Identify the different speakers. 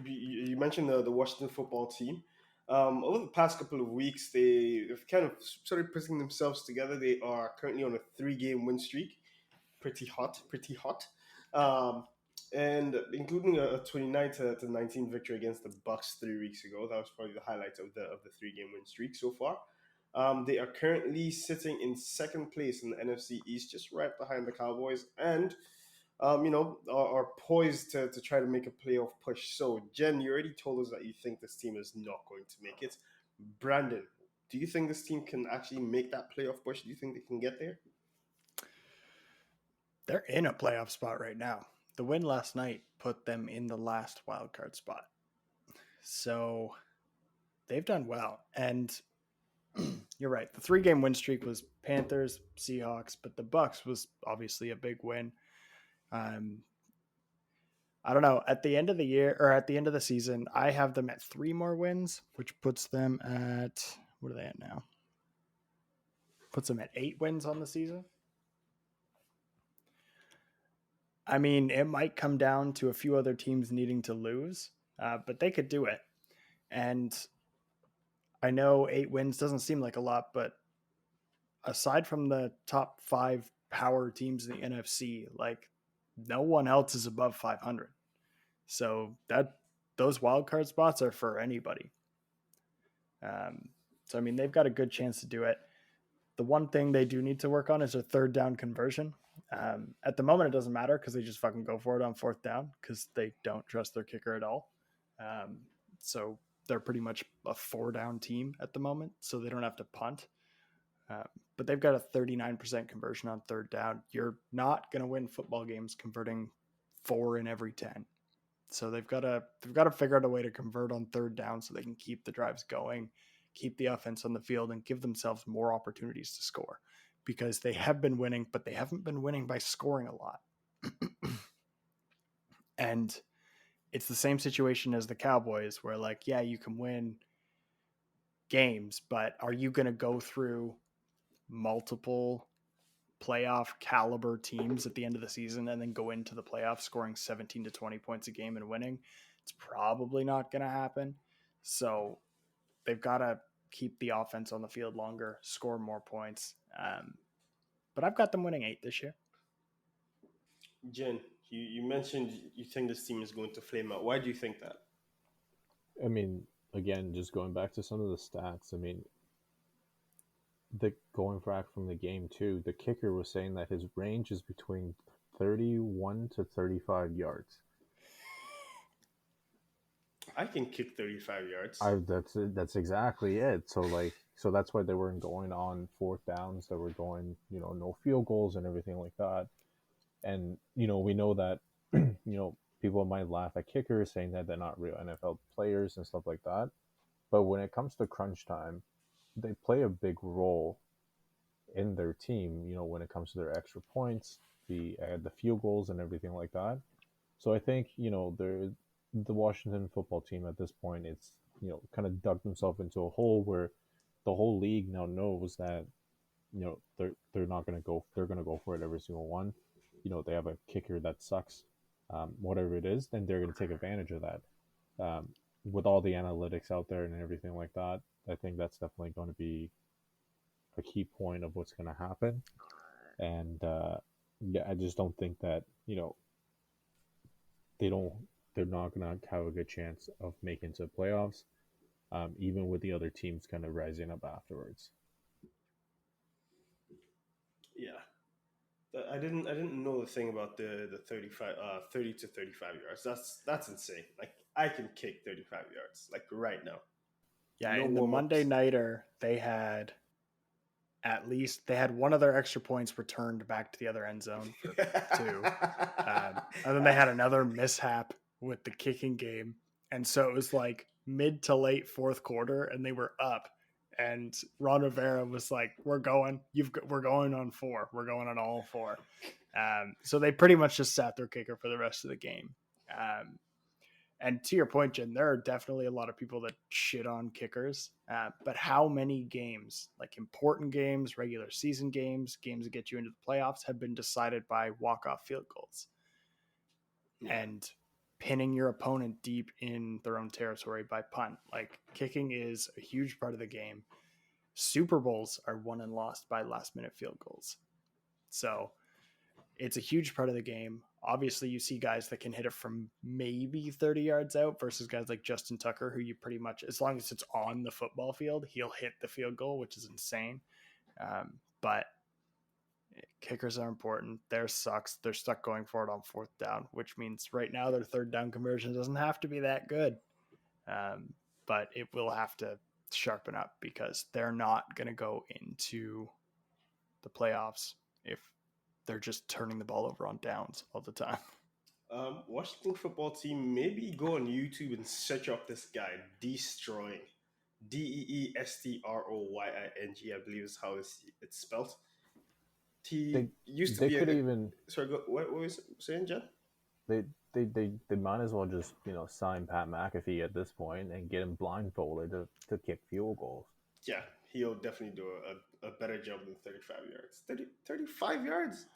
Speaker 1: you mentioned the Washington football team. Over the past couple of weeks, they've kind of started putting themselves together. They are currently on a three-game win streak. Pretty hot, pretty hot. Um, and including a 29 to 19 victory against the Bucks 3 weeks ago. That was probably the highlight of the three-game win streak so far. They are currently sitting in second place in the NFC East, just right behind the Cowboys, and are poised to try to make a playoff push. So, Jen, you already told us that you think this team is not going to make it. Brandon, do you think this team can actually make that playoff push? Do you think they can get there?
Speaker 2: They're in a playoff spot right now. The win last night put them in the last wild card spot. So they've done well. And you're right. The 3-game win streak was Panthers, Seahawks, but the Bucks was obviously a big win. Um, I don't know. At the end of the year or at the end of the season, I have them at 3 more wins, which puts them at what are they at now? Puts them at 8 wins on the season. I mean, it might come down to a few other teams needing to lose, but they could do it. And I know 8 wins doesn't seem like a lot, but aside from the top 5 power teams in the NFC, like no one else is above 500. So that those wild card spots are for anybody. So I mean, they've got a good chance to do it. The one thing they do need to work on is their third down conversion. At the moment, it doesn't matter because they just fucking go for it on fourth down because they don't trust their kicker at all. So they're pretty much a 4-down team at the moment, so they don't have to punt. But they've got a 39% conversion on third down. You're not going to win football games converting 4 in every 10. So they've got to figure out a way to convert on third down so they can keep the drives going, keep the offense on the field, and give themselves more opportunities to score. Because they have been winning, but they haven't been winning by scoring a lot. And it's the same situation as the Cowboys, where like, yeah, you can win games, but are you going to go through multiple playoff caliber teams at the end of the season and then go into the playoffs scoring 17 to 20 points a game and winning? It's probably not going to happen. So they've got to keep the offense on the field longer, score more points. But I've got them winning 8 this year.
Speaker 1: Jen, you mentioned you think this team is going to flame out. Why do you think that?
Speaker 3: I mean, again, just going back to some of the stats. I mean, the going back from the game too, the kicker was saying that his range is between 31 to 35 yards.
Speaker 1: I can kick 35 yards.
Speaker 3: That's exactly it. So that's why they weren't going on fourth downs. They were going, no field goals and everything like that. And we know that people might laugh at kickers saying that they're not real NFL players and stuff like that. But when it comes to crunch time, they play a big role in their team. When it comes to their extra points, the field goals and everything like that. So I think the Washington football team at this point, it's kind of dug themselves into a hole where the whole league now knows that they're not going to go. They're going to go for it every single one. They have a kicker that sucks, whatever it is, then they're going to take advantage of that. With all the analytics out there and everything like that, I think that's definitely going to be a key point of what's going to happen. And yeah, I just don't think that they don't. They're not going to have a good chance of making to playoffs, even with the other teams kind of rising up afterwards.
Speaker 1: Yeah. I didn't know the thing about the 35 30 to 35 yards. That's insane. Like I can kick 35 yards like right now.
Speaker 2: Yeah,
Speaker 1: No
Speaker 2: in the
Speaker 1: warm
Speaker 2: Monday
Speaker 1: ups.
Speaker 2: nighter, they had one of their extra points returned back to the other end zone for 2. And then they had another mishap with the kicking game. And so it was like mid to late fourth quarter and they were up. And Ron Rivera was like, we're going on 4. We're going on all 4. So they pretty much just sat their kicker for the rest of the game. And to your point, Jen, there are definitely a lot of people that shit on kickers. But how many games, like important games, regular season games, games that get you into the playoffs, have been decided by walk-off field goals?
Speaker 1: Yeah.
Speaker 2: And pinning your opponent deep in their own territory by punt. Like, kicking is a huge part of the game. Super Bowls are won and lost by last minute field goals. So it's a huge part of the game. Obviously, you see guys that can hit it from maybe 30 yards out versus guys like Justin Tucker, who you pretty much, as long as it's on the football field, he'll hit the field goal, which is insane. But kickers are important. Theirs sucks. They're stuck going for it on fourth down, which means right now their third down conversion doesn't have to be that good. But it will have to sharpen up because they're not going to go into the playoffs if they're just turning the ball over on downs all the time.
Speaker 1: Washington football team, maybe go on YouTube and search up this guy, Destroying. Deestroying, I believe is how it's spelled. He used to
Speaker 3: they
Speaker 1: be
Speaker 3: could even.
Speaker 1: Sorry, what was you saying, Jen?
Speaker 3: They might as well just sign Pat McAfee at this point and get him blindfolded to kick field goals.
Speaker 1: Yeah, he'll definitely do a better job than 35 yards. 35 yards?